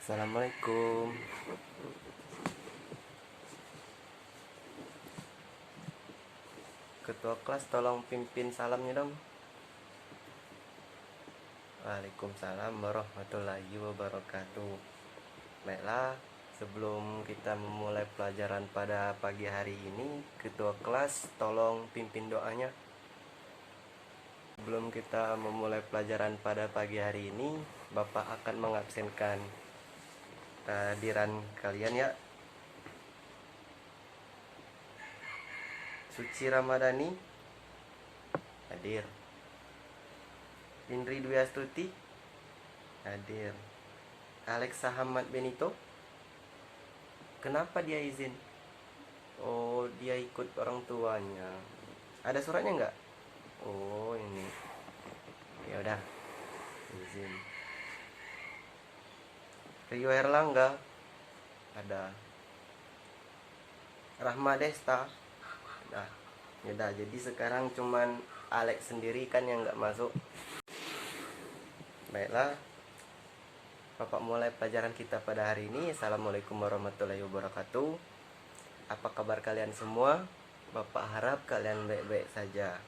Assalamualaikum. Ketua kelas tolong pimpin salamnya dong. Waalaikumsalam warahmatullahi wabarakatuh. Baiklah, sebelum kita memulai pelajaran pada pagi hari ini, ketua kelas tolong pimpin doanya. Sebelum kita memulai pelajaran pada pagi hari ini, Bapak akan mengabsenkan kehadiran kalian ya. Suci Ramadhani hadir. Indri Dwi Astuti hadir. Alexa Hamad Benito, kenapa dia izin? Oh, dia ikut orang tuanya. Ada suratnya nggak? Oh, ini. Ya udah, izin. Rio Erlangga ada. Rahma Desta ada. Yaudah, jadi sekarang cuman Alex sendiri kan yang nggak masuk. Baiklah, Bapak mulai pelajaran kita pada hari ini. Assalamualaikum warahmatullahi wabarakatuh. Apa kabar kalian semua? Bapak harap kalian baik-baik saja.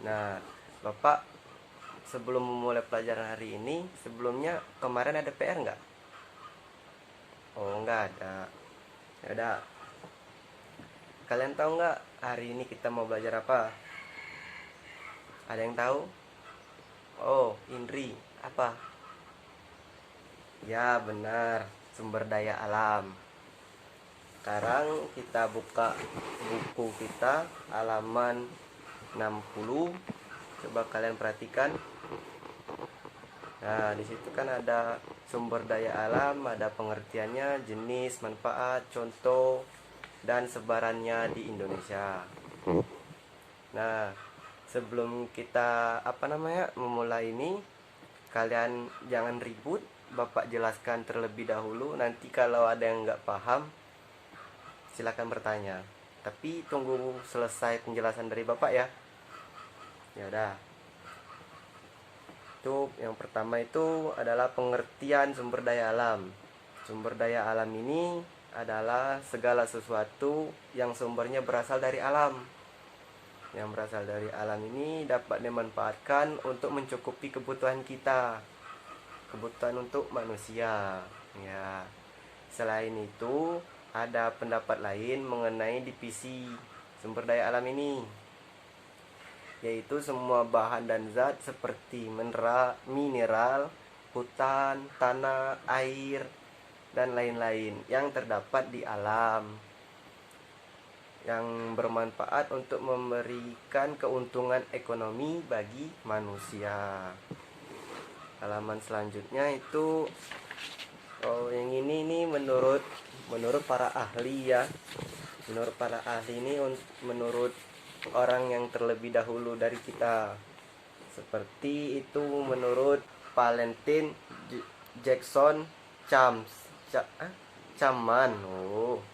Nah, Bapak sebelum memulai pelajaran hari ini, sebelumnya kemarin ada PR nggak? Oh, nggak ada. Yaudah, kalian tahu nggak hari ini kita mau belajar apa? Ada yang tahu? Oh, Indri, apa? Ya, benar, sumber daya alam. Sekarang kita buka buku kita halaman 60. Coba kalian perhatikan. Nah, di situ kan ada sumber daya alam, ada pengertiannya, jenis, manfaat, contoh, dan sebarannya di Indonesia. Nah, sebelum kita memulai ini, kalian jangan ribut. Bapak jelaskan terlebih dahulu. Nanti kalau ada yang nggak paham, silakan bertanya. Tapi tunggu selesai penjelasan dari Bapak ya. Ya udah. Itu yang pertama itu adalah pengertian sumber daya alam. Sumber daya alam ini adalah segala sesuatu yang sumbernya berasal dari alam. Yang berasal dari alam ini dapat dimanfaatkan untuk mencukupi kebutuhan kita, kebutuhan untuk manusia ya. Selain itu, ada pendapat lain mengenai divisi sumber daya alam ini, yaitu semua bahan dan zat seperti mineral, hutan, tanah, air, dan lain-lain yang terdapat di alam, yang bermanfaat untuk memberikan keuntungan ekonomi bagi manusia. Halaman selanjutnya itu yang ini menurut para ahli ya. Menurut para ahli ini, menurut orang yang terlebih dahulu dari kita. Seperti itu menurut Valentin Jackson Caman. Oh.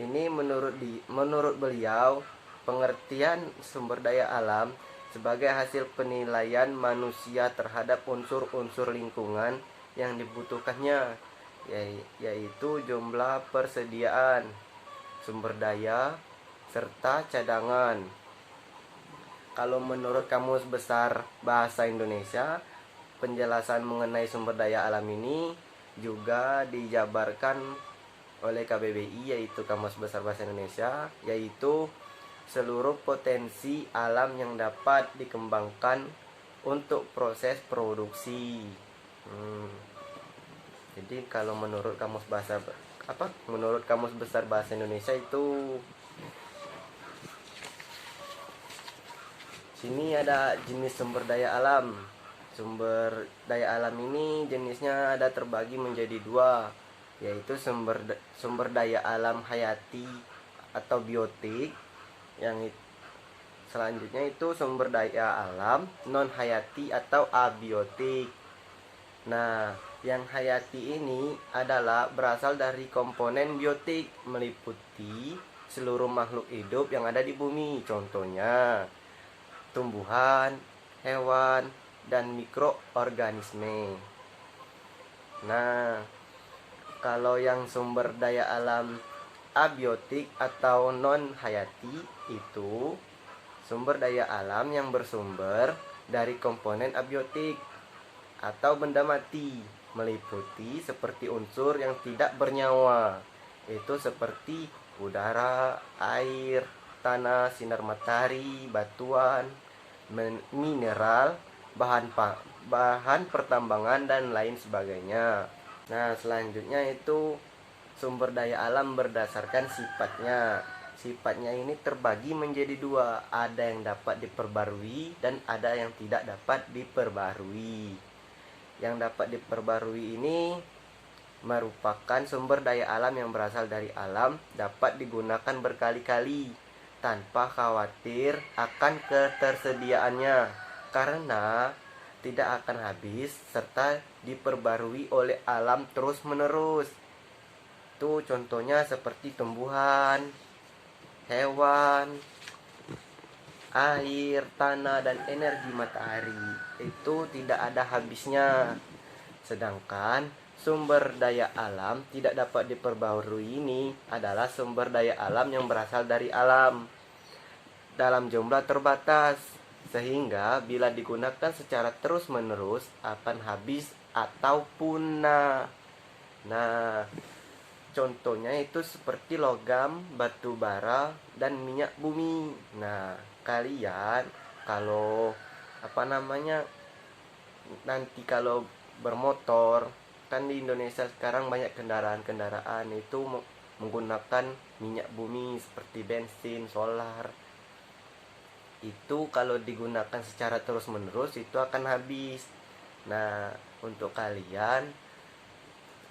Ini menurut beliau, pengertian sumber daya alam sebagai hasil penilaian manusia terhadap unsur-unsur lingkungan yang dibutuhkannya, yaitu jumlah persediaan sumber daya serta cadangan. Kalau menurut Kamus Besar Bahasa Indonesia, penjelasan mengenai sumber daya alam ini juga dijabarkan oleh KBBI, yaitu Kamus Besar Bahasa Indonesia, yaitu seluruh potensi alam yang dapat dikembangkan untuk proses produksi. Jadi kalau menurut Kamus Besar Bahasa Indonesia itu, sini ada jenis sumber daya alam. Sumber daya alam ini jenisnya ada terbagi menjadi dua, yaitu sumber daya alam hayati atau biotik. Yang selanjutnya itu sumber daya alam non hayati atau abiotik. Nah, yang hayati ini adalah berasal dari komponen biotik, meliputi seluruh makhluk hidup yang ada di bumi. Contohnya tumbuhan, hewan, dan mikroorganisme. Nah, kalau yang sumber daya alam abiotik atau non hayati itu sumber daya alam yang bersumber dari komponen abiotik atau benda mati, meliputi seperti unsur yang tidak bernyawa, itu seperti udara, air, tanah, sinar matahari, batuan, mineral, bahan pertambangan dan lain sebagainya. Nah, selanjutnya itu sumber daya alam berdasarkan sifatnya. Sifatnya ini terbagi menjadi dua, ada yang dapat diperbarui dan ada yang tidak dapat diperbarui. Yang dapat diperbarui ini merupakan sumber daya alam yang berasal dari alam, dapat digunakan berkali-kali tanpa khawatir akan ketersediaannya, karena tidak akan habis serta diperbarui oleh alam terus-menerus. Itu contohnya seperti tumbuhan, hewan, air, tanah, dan energi matahari. Itu tidak ada habisnya. Sedangkan sumber daya alam tidak dapat diperbarui ini adalah sumber daya alam yang berasal dari alam dalam jumlah terbatas, sehingga bila digunakan secara terus-menerus akan habis atau punah. Nah, contohnya itu seperti logam, batu bara, dan minyak bumi. Nah, kalian kalau nanti kalau bermotor, kan di Indonesia sekarang banyak kendaraan-kendaraan itu menggunakan minyak bumi seperti bensin, solar. Itu kalau digunakan secara terus-menerus itu akan habis. Nah, untuk kalian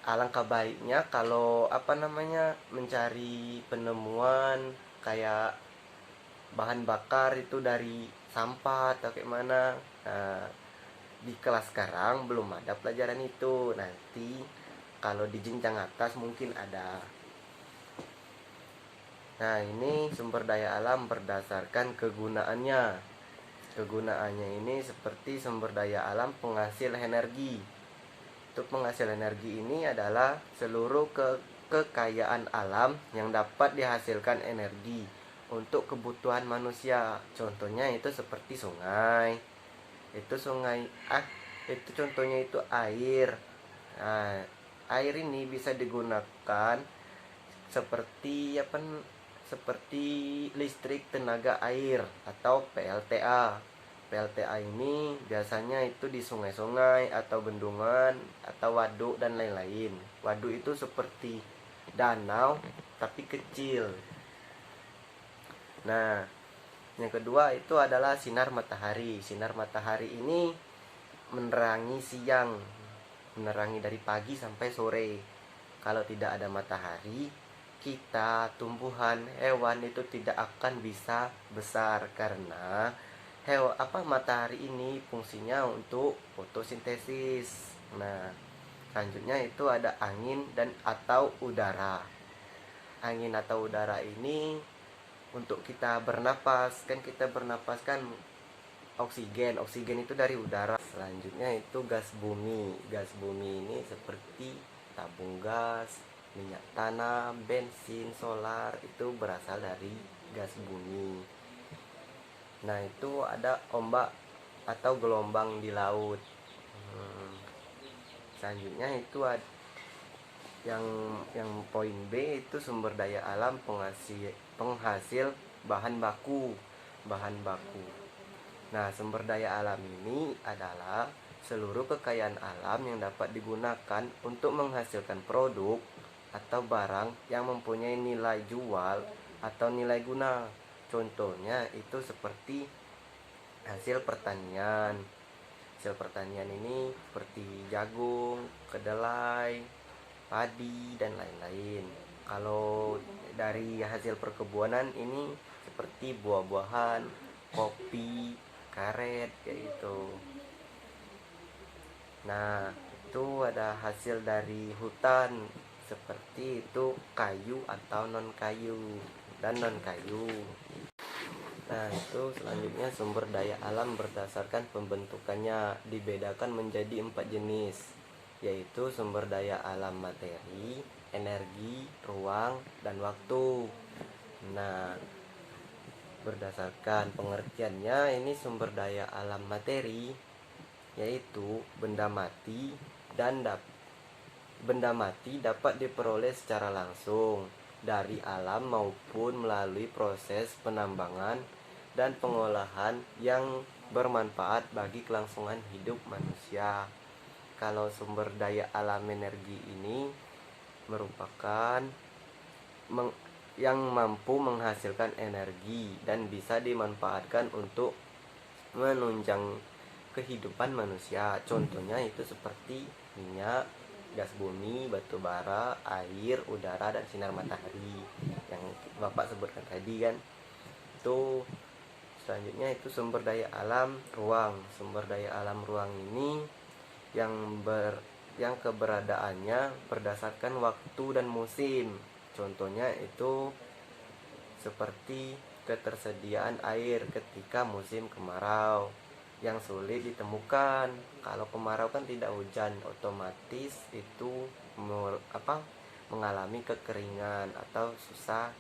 alangkah baiknya kalau mencari penemuan kayak bahan bakar itu dari sampah atau kayak mana. Nah, di kelas sekarang belum ada pelajaran itu. Nanti kalau di jenjang atas mungkin ada. Nah, ini sumber daya alam berdasarkan kegunaannya. Kegunaannya ini seperti sumber daya alam penghasil energi. Untuk penghasil energi ini adalah seluruh kekayaan alam yang dapat dihasilkan energi untuk kebutuhan manusia. Contohnya itu seperti sungai. Itu contohnya itu air. Nah, air ini bisa digunakan seperti listrik tenaga air atau PLTA. PLTA ini biasanya itu di sungai-sungai atau bendungan atau waduk dan lain-lain. Waduk itu seperti danau tapi kecil. Nah, yang kedua itu adalah sinar matahari. Sinar matahari ini menerangi siang, menerangi dari pagi sampai sore. Kalau tidak ada matahari, kita, tumbuhan, hewan itu tidak akan bisa besar karena matahari ini fungsinya untuk fotosintesis. Nah, selanjutnya itu ada angin dan atau udara. Angin atau udara ini untuk kita bernapas, kan kita bernapas kan oksigen itu dari udara. Selanjutnya itu gas bumi. Gas bumi ini seperti tabung gas, minyak tanah, bensin, solar, itu berasal dari gas bumi. Nah, itu ada ombak atau gelombang di laut. Selanjutnya itu ada yang poin B itu sumber daya alam penghasil bahan baku. Nah, sumber daya alam ini adalah seluruh kekayaan alam yang dapat digunakan untuk menghasilkan produk atau barang yang mempunyai nilai jual atau nilai guna. Contohnya itu seperti hasil pertanian. Hasil pertanian ini seperti jagung, kedelai, padi, dan lain-lain. Kalau dari hasil perkebunan ini seperti buah-buahan, kopi, karet, kayak gitu. Nah, itu ada hasil dari hutan seperti itu kayu atau non kayu dan non kayu. Nah, itu selanjutnya sumber daya alam berdasarkan pembentukannya dibedakan menjadi 4 jenis. yaitu sumber daya alam materi, energi, ruang, dan waktu. Nah, berdasarkan pengertiannya, ini sumber daya alam materi yaitu benda mati dapat diperoleh secara langsung dari alam maupun melalui proses penambangan dan pengolahan yang bermanfaat bagi kelangsungan hidup manusia. Kalau sumber daya alam energi ini merupakan yang mampu menghasilkan energi dan bisa dimanfaatkan untuk menunjang kehidupan manusia. Contohnya itu seperti minyak, gas bumi, batu bara, air, udara, dan sinar matahari yang Bapak sebutkan tadi kan. Itu selanjutnya itu sumber daya alam ruang. Sumber daya alam ruang ini yang keberadaannya berdasarkan waktu dan musim. Contohnya itu seperti ketersediaan air ketika musim kemarau yang sulit ditemukan. Kalau kemarau kan tidak hujan, otomatis itu mengalami kekeringan atau susah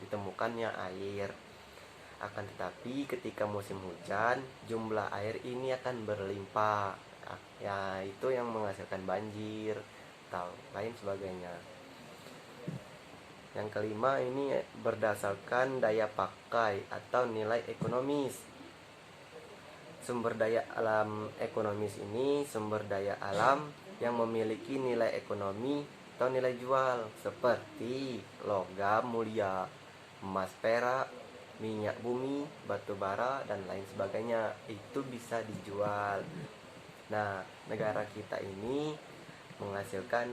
ditemukannya air. Akan tetapi ketika musim hujan, jumlah air ini akan berlimpah. Ya, itu yang menghasilkan banjir atau lain sebagainya. Yang kelima ini berdasarkan daya pakai atau nilai ekonomis. Sumber daya alam ekonomis ini sumber daya alam yang memiliki nilai ekonomi atau nilai jual seperti logam mulia, emas, perak, minyak bumi, batu bara, dan lain sebagainya. Itu bisa dijual. Nah, negara kita ini menghasilkan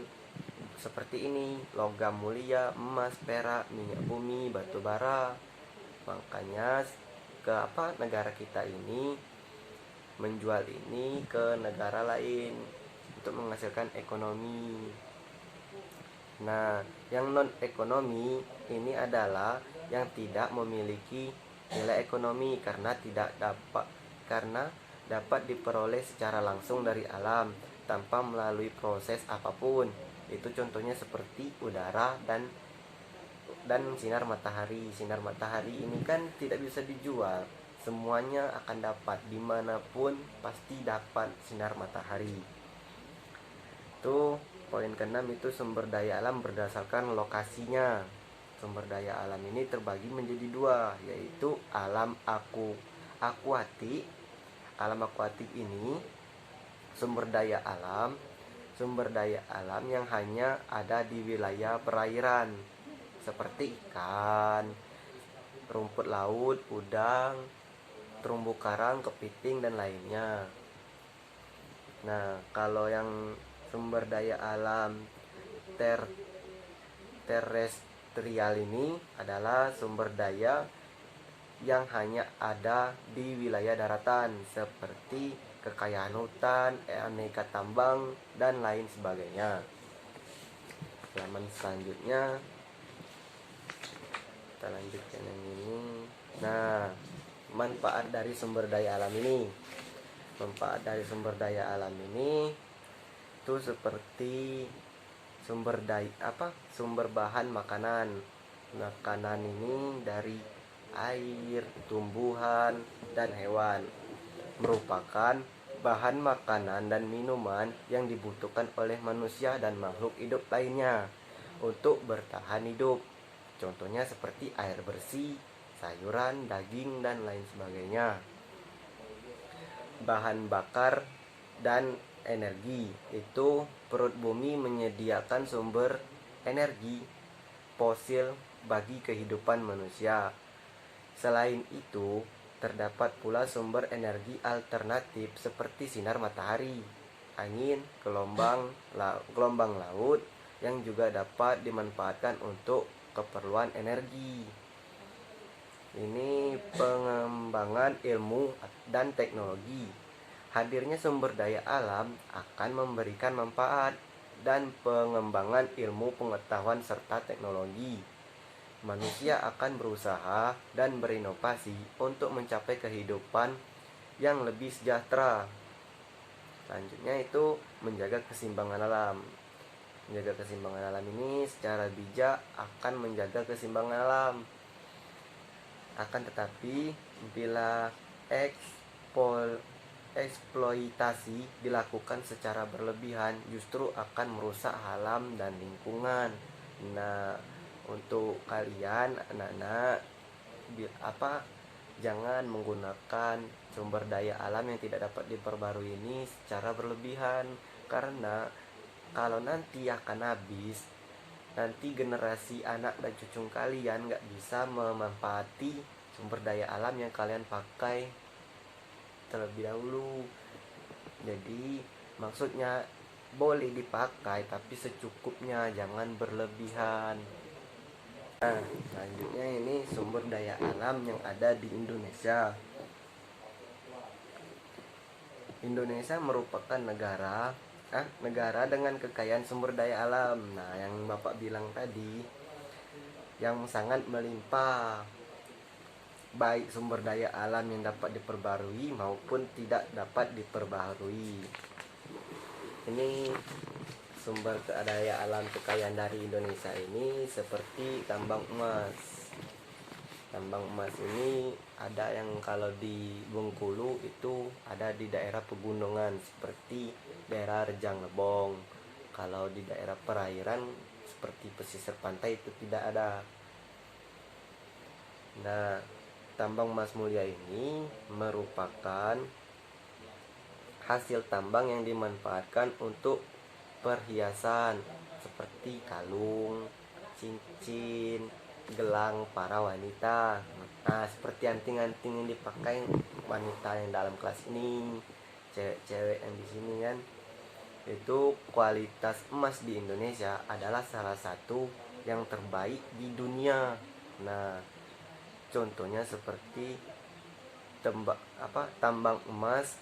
seperti ini, logam mulia, emas, perak, minyak bumi, batu bara. Makanya negara kita ini menjual ini ke negara lain untuk menghasilkan ekonomi. Nah, yang non ekonomi ini adalah yang tidak memiliki nilai ekonomi karena dapat diperoleh secara langsung dari alam tanpa melalui proses apapun. Itu contohnya seperti udara dan sinar matahari. Sinar matahari ini kan tidak bisa dijual, semuanya akan dapat dimanapun, pasti dapat sinar matahari. Itu poin keenam, itu sumber daya alam berdasarkan lokasinya. Sumber daya alam ini terbagi menjadi dua, yaitu alam akuatik. Alam akuatik ini sumber daya alam yang hanya ada di wilayah perairan seperti ikan, rumput laut, udang, terumbu karang, kepiting, dan lainnya. Nah, kalau yang sumber daya alam terestrial ini adalah sumber daya yang hanya ada di wilayah daratan seperti kekayaan hutan, aneka tambang, dan lain sebagainya. Halaman selanjutnya kita lanjutkan yang ini. Nah, manfaat dari sumber daya alam ini. Manfaat dari sumber daya alam ini itu seperti sumber bahan makanan. Makanan ini dari air, tumbuhan, dan hewan. Merupakan bahan makanan dan minuman yang dibutuhkan oleh manusia dan makhluk hidup lainnya untuk bertahan hidup. Contohnya seperti air bersih, sayuran, daging, dan lain sebagainya. Bahan bakar dan energi, itu perut bumi menyediakan sumber energi fosil bagi kehidupan manusia. Selain itu, terdapat pula sumber energi alternatif seperti sinar matahari, angin, gelombang laut yang juga dapat dimanfaatkan untuk keperluan energi. Ini pengembangan ilmu dan teknologi. Hadirnya sumber daya alam akan memberikan manfaat dan pengembangan ilmu pengetahuan serta teknologi. Manusia akan berusaha dan berinovasi untuk mencapai kehidupan yang lebih sejahtera. Selanjutnya itu menjaga keseimbangan alam. Menjaga keseimbangan alam ini secara bijak akan menjaga keseimbangan alam. Akan tetapi bila eksploitasi dilakukan secara berlebihan justru akan merusak alam dan lingkungan. Nah, untuk kalian anak-anak jangan menggunakan sumber daya alam yang tidak dapat diperbarui ini secara berlebihan, karena kalau nanti akan habis, nanti generasi anak dan cucu kalian nggak bisa memanfaati sumber daya alam yang kalian pakai terlebih dahulu. Jadi maksudnya boleh dipakai tapi secukupnya, jangan berlebihan. Nah, selanjutnya ini sumber daya alam yang ada di Indonesia. Indonesia merupakan negara dengan kekayaan sumber daya alam. Nah, yang Bapak bilang tadi, yang sangat melimpah, baik sumber daya alam yang dapat diperbarui maupun tidak dapat diperbarui. Ini sumber daya alam kekayaan dari Indonesia ini seperti tambang emas. Tambang emas ini ada yang kalau di Bengkulu itu ada di daerah pegunungan seperti daerah Rejang Lebong. Kalau di daerah perairan seperti pesisir pantai itu tidak ada. Nah, tambang emas mulia ini merupakan hasil tambang yang dimanfaatkan untuk perhiasan seperti kalung, cincin, gelang para wanita. Nah, seperti anting-anting yang dipakai wanita yang dalam kelas ini, cewek-cewek yang di sini kan. Itu kualitas emas di Indonesia adalah salah satu yang terbaik di dunia. Nah, contohnya seperti tambang emas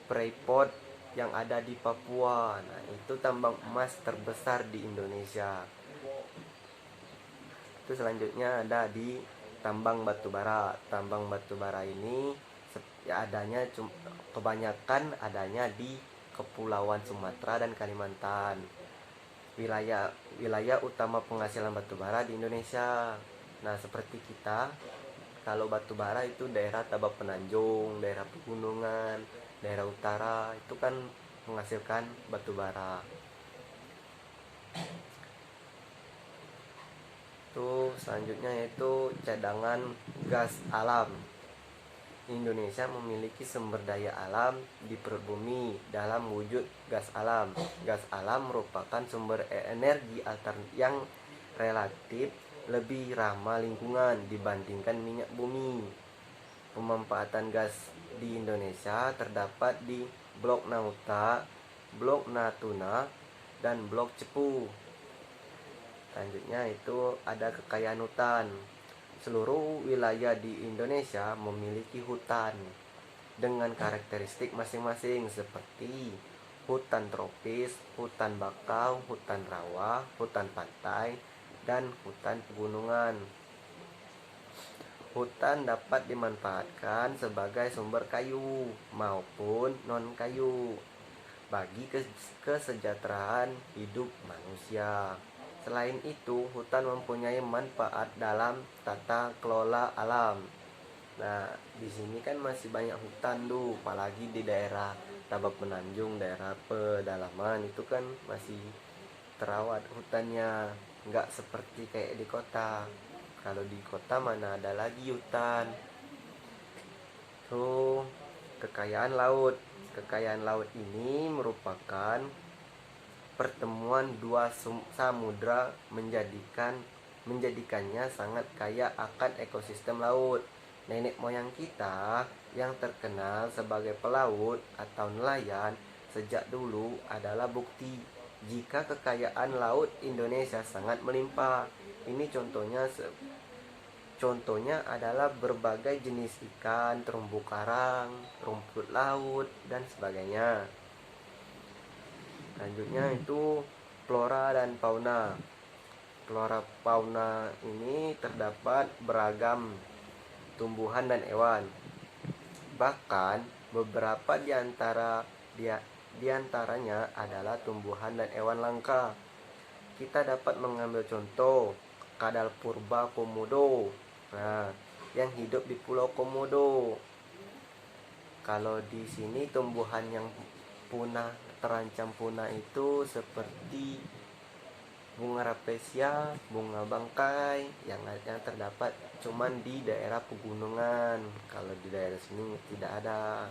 Freeport yang ada di Papua. Nah, itu tambang emas terbesar di Indonesia. Itu selanjutnya ada di tambang batubara. Tambang batubara ini kebanyakan adanya di Kepulauan Sumatera dan Kalimantan. Wilayah utama penghasilan batubara di Indonesia. Nah, seperti kita, kalau batubara itu daerah Tabak Penanjung, daerah pegunungan, daerah utara itu kan menghasilkan batubara. Itu selanjutnya yaitu cadangan gas alam. Indonesia memiliki sumber daya alam di perut bumi dalam wujud gas alam. Gas alam merupakan sumber energi alternatif yang relatif lebih ramah lingkungan dibandingkan minyak bumi. Pemanfaatan gas di Indonesia terdapat di Blok Nauta, Blok Natuna, dan Blok Cepu. Selanjutnya itu ada kekayaan hutan. Seluruh wilayah di Indonesia memiliki hutan dengan karakteristik masing-masing seperti hutan tropis, hutan bakau, hutan rawa, hutan pantai, dan hutan pegunungan. Hutan dapat dimanfaatkan sebagai sumber kayu maupun non-kayu bagi kesejahteraan hidup manusia. Selain itu, hutan mempunyai manfaat dalam tata kelola alam. Nah, di sini kan masih banyak hutan tuh, apalagi di daerah Tabak Penanjung, daerah pedalaman itu kan masih terawat hutannya, nggak seperti kayak di kota. Kalau di kota mana ada lagi hutan. Tuh, kekayaan laut. Kekayaan laut ini merupakan pertemuan dua samudra menjadikannya sangat kaya akan ekosistem laut. Nenek moyang kita yang terkenal sebagai pelaut atau nelayan sejak dulu adalah bukti jika kekayaan laut Indonesia sangat melimpah. Ini contohnya adalah berbagai jenis ikan, terumbu karang, rumput laut, dan sebagainya. Selanjutnya itu flora dan fauna. Flora fauna ini terdapat beragam tumbuhan dan hewan. Bahkan beberapa di antara Di antaranya adalah tumbuhan dan hewan langka. Kita dapat mengambil contoh kadal purba komodo, nah, yang hidup di Pulau Komodo. Kalau di sini tumbuhan yang punah, terancam punah itu seperti bunga rafflesia, bunga bangkai yang terdapat cuman di daerah pegunungan. Kalau di daerah sini tidak ada.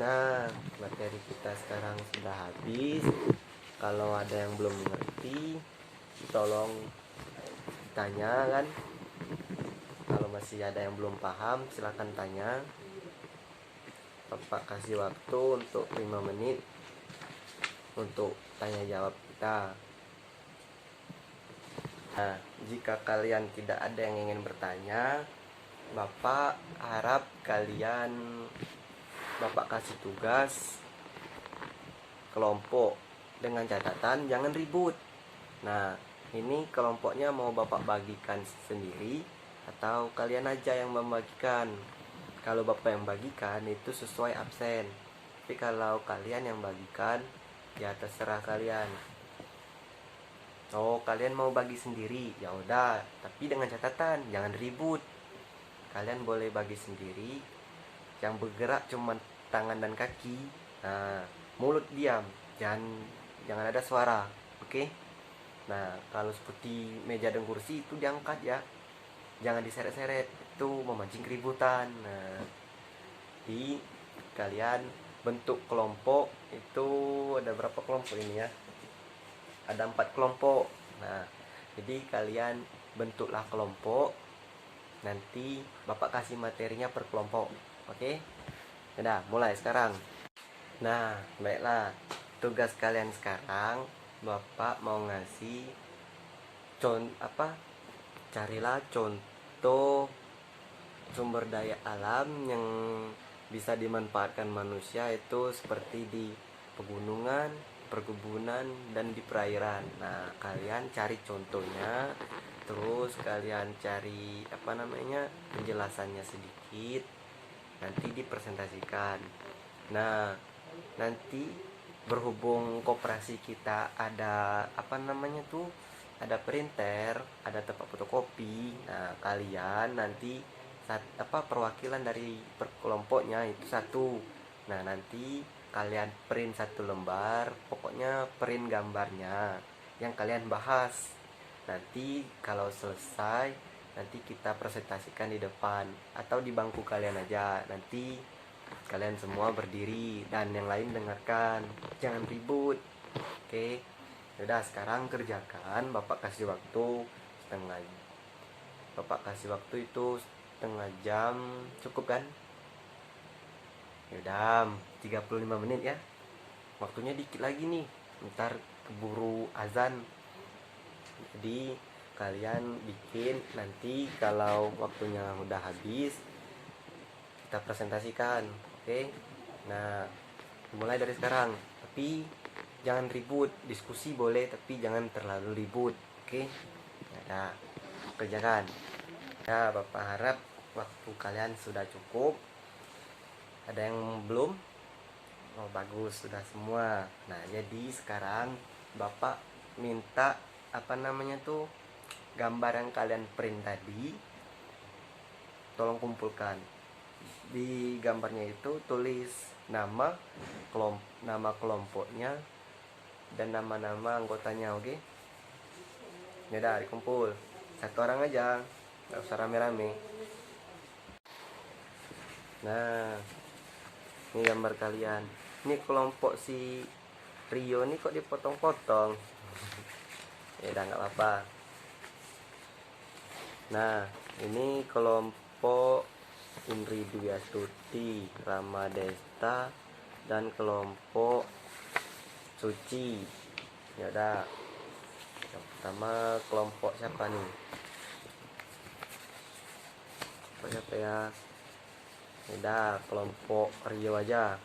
Nah, materi kita sekarang sudah habis. Kalau ada yang belum mengerti, tolong tanya kan. Kalau masih ada yang belum paham, silakan tanya. Bapak kasih waktu untuk 5 menit untuk tanya jawab kita. Nah, jika kalian tidak ada yang ingin bertanya, Bapak harap Bapak kasih tugas kelompok dengan catatan jangan ribut. Nah, ini kelompoknya mau Bapak bagikan sendiri atau kalian aja yang membagikan. Kalau Bapak yang bagikan itu sesuai absen. Tapi kalau kalian yang bagikan, ya terserah kalian. Oh, kalian mau bagi sendiri, ya udah, tapi dengan catatan jangan ribut. Kalian boleh bagi sendiri. Yang bergerak cuma tangan dan kaki. Nah, mulut diam, jangan ada suara. Oke? Nah, kalau seperti meja dan kursi itu diangkat ya. Jangan diseret-seret, itu memancing keributan. Nah, di kalian bentuk kelompok itu ada berapa kelompok ini ya? Ada 4 kelompok. Nah, jadi kalian bentuklah kelompok. Nanti Bapak kasih materinya per kelompok. Oke? Udah, mulai sekarang. Nah, baiklah. Tugas kalian sekarang, Bapak mau ngasih carilah contoh sumber daya alam yang bisa dimanfaatkan manusia, itu seperti di pegunungan, perkebunan, dan di perairan. Nah, kalian cari contohnya, terus kalian cari penjelasannya sedikit, nanti dipresentasikan. Nah, nanti berhubung koperasi kita ada ada printer, ada tempat fotokopi. Nah, kalian nanti perwakilan dari kelompoknya itu satu. Nah, nanti kalian print 1 lembar, pokoknya print gambarnya yang kalian bahas. Nanti kalau selesai, nanti kita presentasikan di depan atau di bangku kalian aja. Nanti kalian semua berdiri dan yang lain dengarkan, jangan ribut. Oke? Udah, sekarang kerjakan. Bapak kasih waktu itu setengah jam, cukup kan? Udah 35 menit ya. Waktunya dikit lagi nih, ntar keburu azan. Jadi kalian bikin, nanti kalau waktunya udah habis kita presentasikan. Oke? Nah, mulai dari sekarang. Tapi jangan ribut, diskusi boleh tapi jangan terlalu ribut. Oke? Nah, kerjakan. Ya, Bapak harap waktu kalian sudah cukup. Ada yang belum? Oh, bagus, sudah semua. Nah, jadi sekarang Bapak minta gambar yang kalian print tadi, tolong kumpulkan. Di gambarnya itu tulis nama kelompoknya dan nama-nama anggotanya. Oke? Ya udah, dikumpul. Satu orang aja, nggak usah rame-rame. Nah, ini gambar kalian. Ini kelompok si Rio ini kok dipotong-potong. Ya udah, nggak apa-apa. Nah, ini kelompok Indri Dwi Astuti, Rama Desta, dan kelompok Suci. Ya udah. Yang pertama kelompok siapa nih? Siapa ya? Udah, kelompok Rio aja.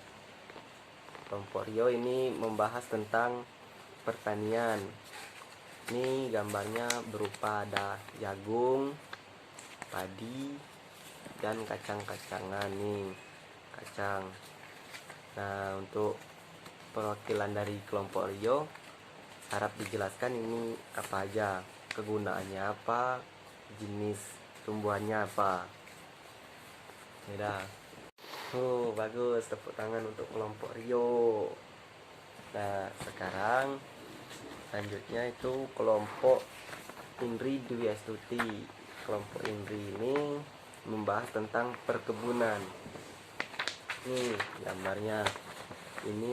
Kelompok Rio ini membahas tentang pertanian. Ini gambarnya berupa ada jagung, padi, dan kacang-kacangan nih. Kacang. Nah, untuk perwakilan dari kelompok Rio harap dijelaskan ini apa aja, kegunaannya apa, jenis tumbuhannya apa. Ya dah. Bagus, tepuk tangan untuk kelompok Rio. Nah, sekarang selanjutnya itu kelompok Indri Dwi Astuti. Kelompok Indri ini membahas tentang perkebunan. Nih gambarnya. Ini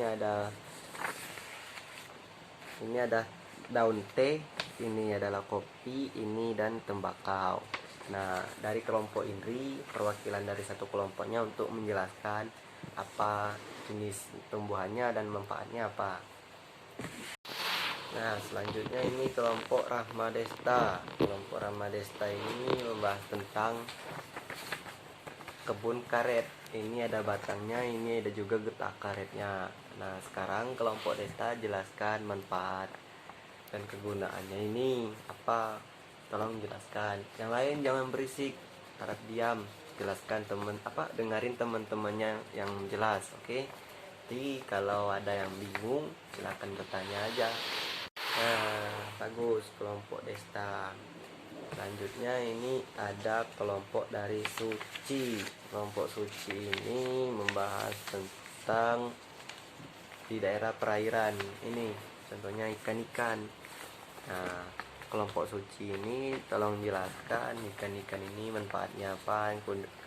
ada daun teh, ini adalah kopi, ini dan tembakau. Nah, dari kelompok Indri, perwakilan dari satu kelompoknya untuk menjelaskan apa jenis tumbuhannya dan manfaatnya apa. Nah, selanjutnya ini kelompok Rahmadesta. Kelompok Rahmadesta ini membahas tentang kebun karet. Ini ada batangnya, ini ada juga getah karetnya. Nah, sekarang kelompok Desta jelaskan manfaat dan kegunaannya ini apa. Tolong jelaskan. Yang lain jangan berisik, harap diam. Jelaskan dengerin teman-temannya yang jelas, oke? Jadi kalau ada yang bingung, silakan bertanya aja. Nah, bagus kelompok Desta. Selanjutnya ini ada kelompok dari Suci. Kelompok Suci ini membahas tentang di daerah perairan. Ini contohnya ikan-ikan. Nah, kelompok Suci ini tolong jelaskan ikan-ikan ini manfaatnya apa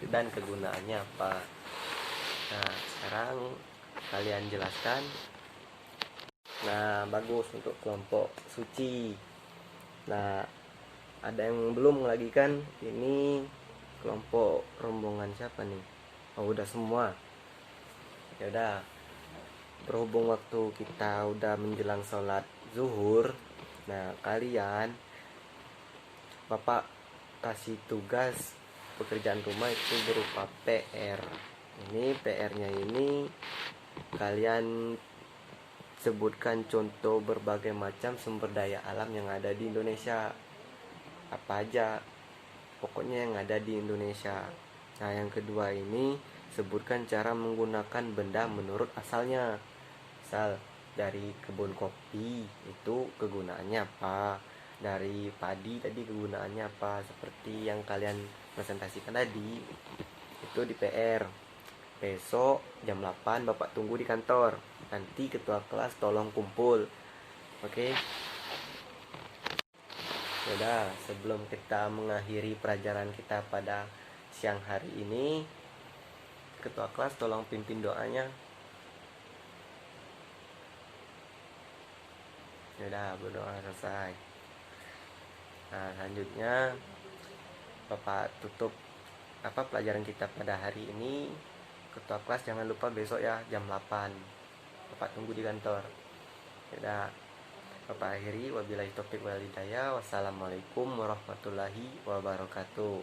dan kegunaannya apa. Nah, sekarang kalian jelaskan. Nah, bagus untuk kelompok Suci. Nah, ada yang belum lagi kan, ini kelompok rombongan siapa nih? Oh, udah semua. Ya udah, berhubung waktu kita udah menjelang sholat zuhur, nah kalian bapak kasih tugas pekerjaan rumah itu berupa PR. Ini PR-nya ini kalian sebutkan contoh berbagai macam sumber daya alam yang ada di Indonesia, apa aja pokoknya yang ada di Indonesia. Nah, yang kedua ini sebutkan cara menggunakan benda menurut asalnya. Misal dari kebun kopi itu kegunaannya apa, dari padi tadi kegunaannya apa, seperti yang kalian presentasikan tadi. Itu di PR. Besok jam 8 Bapak tunggu di kantor. Nanti ketua kelas tolong kumpul. Oke? Yaudah, sebelum kita mengakhiri pelajaran kita pada siang hari ini, ketua kelas tolong pimpin doanya. Yaudah, berdoa selesai. Nah, selanjutnya Bapak tutup pelajaran kita pada hari ini. Ketua kelas jangan lupa besok ya jam 8. Bapak tunggu di kantor. Yaudah, Bapak akhiri, wabillahi taufiq wal hidayah. Wassalamualaikum warahmatullahi wabarakatuh.